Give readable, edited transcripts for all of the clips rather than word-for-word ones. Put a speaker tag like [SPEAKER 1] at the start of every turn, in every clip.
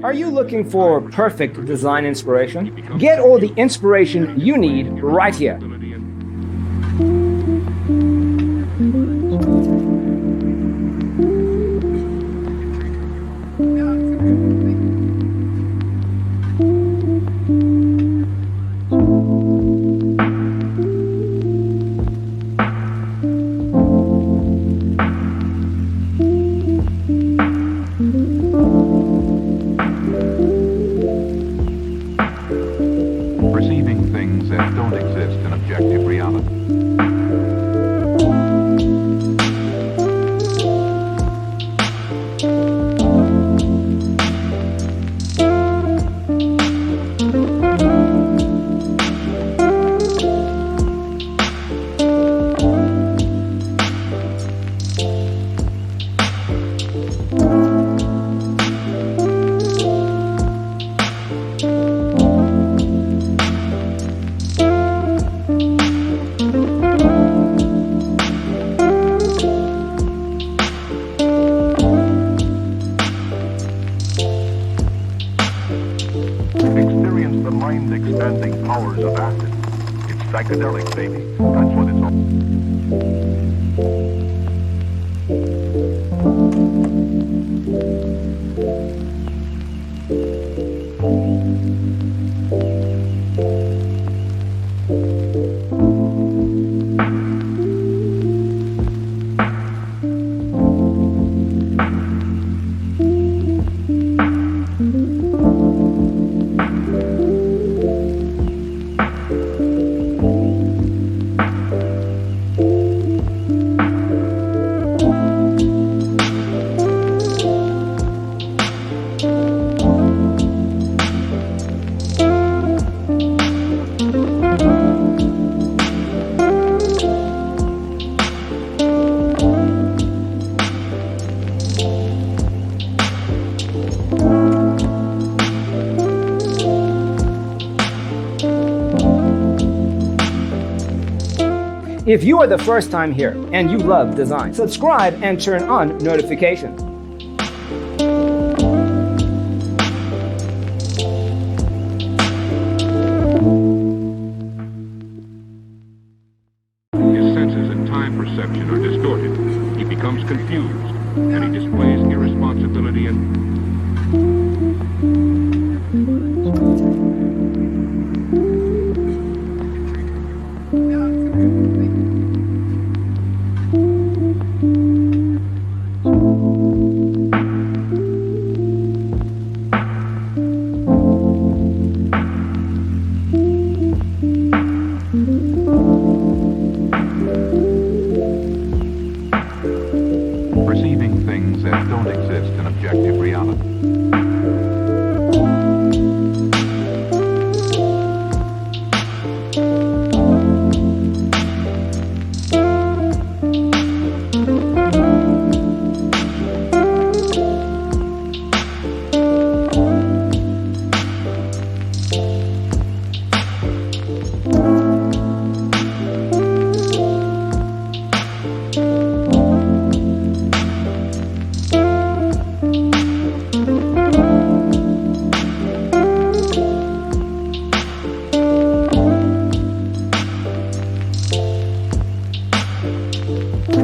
[SPEAKER 1] Are you looking for perfect design inspiration? Get all the inspiration you need right here.
[SPEAKER 2] Perceiving things that don't exist in objective reality. Experience the mind-expanding powers of acid. It's psychedelic, baby. That's what it's all.
[SPEAKER 1] If you are the first time here and you love design, subscribe and turn on notifications.
[SPEAKER 2] His senses and time perception are distorted. He becomes confused, and he displays irresponsibility and... perceiving things that don't exist in objective reality.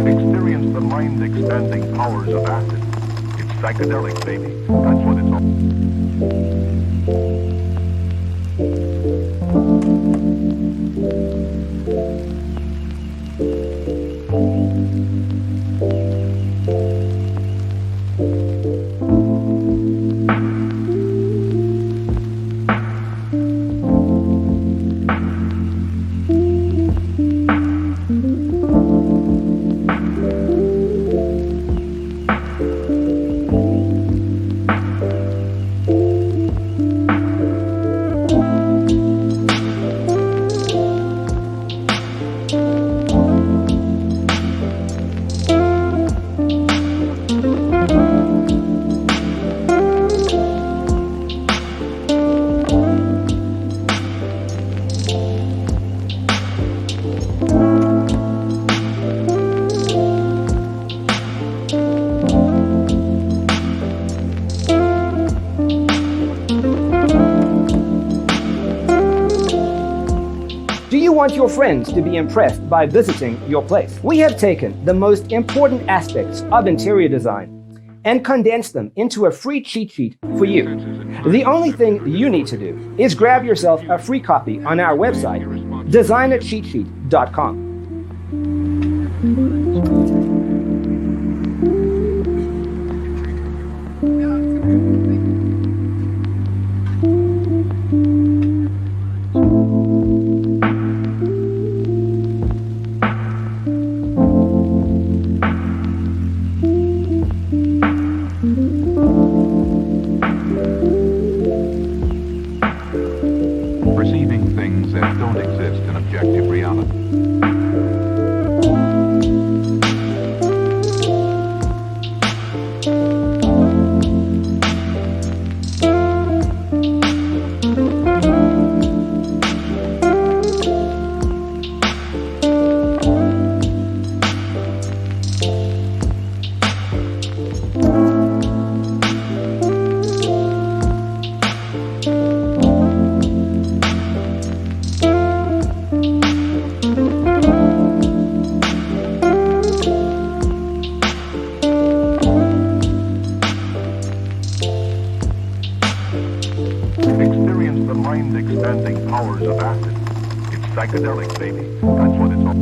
[SPEAKER 2] Experience the mind-expanding powers of acid. It's psychedelic, baby. That's what it's all.
[SPEAKER 1] want your friends to be impressed by visiting your place. We have taken the most important aspects of interior design and condensed them into a free cheat sheet for you. The only thing you need to do is grab yourself a free copy on our website, designercheatsheet.com.
[SPEAKER 2] Perceiving things that don't exist in objective reality. Experience the mind-expanding powers of acid. It's psychedelic, baby. That's what it's all.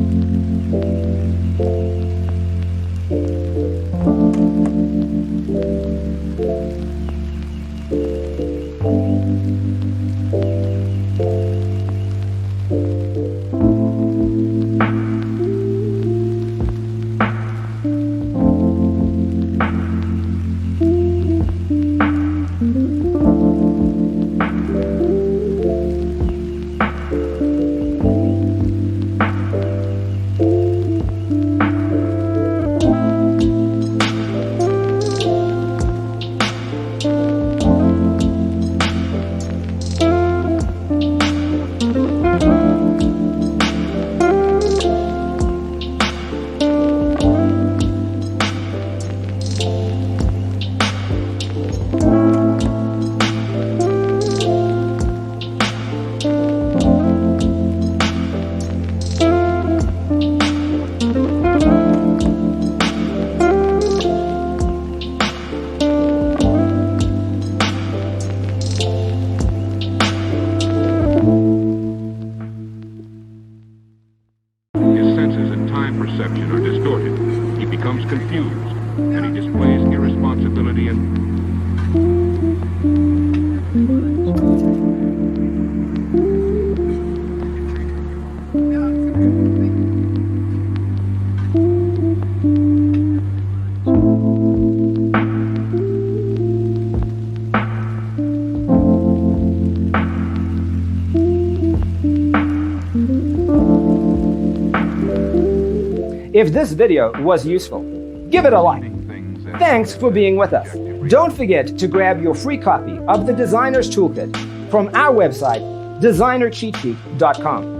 [SPEAKER 2] Perception are distorted. He becomes confused, and he displays irresponsibility and...
[SPEAKER 1] If this video was useful, give it a like. Thanks for being with us. Don't forget to grab your free copy of the Designer's Toolkit from our website, designercheatsheet.com.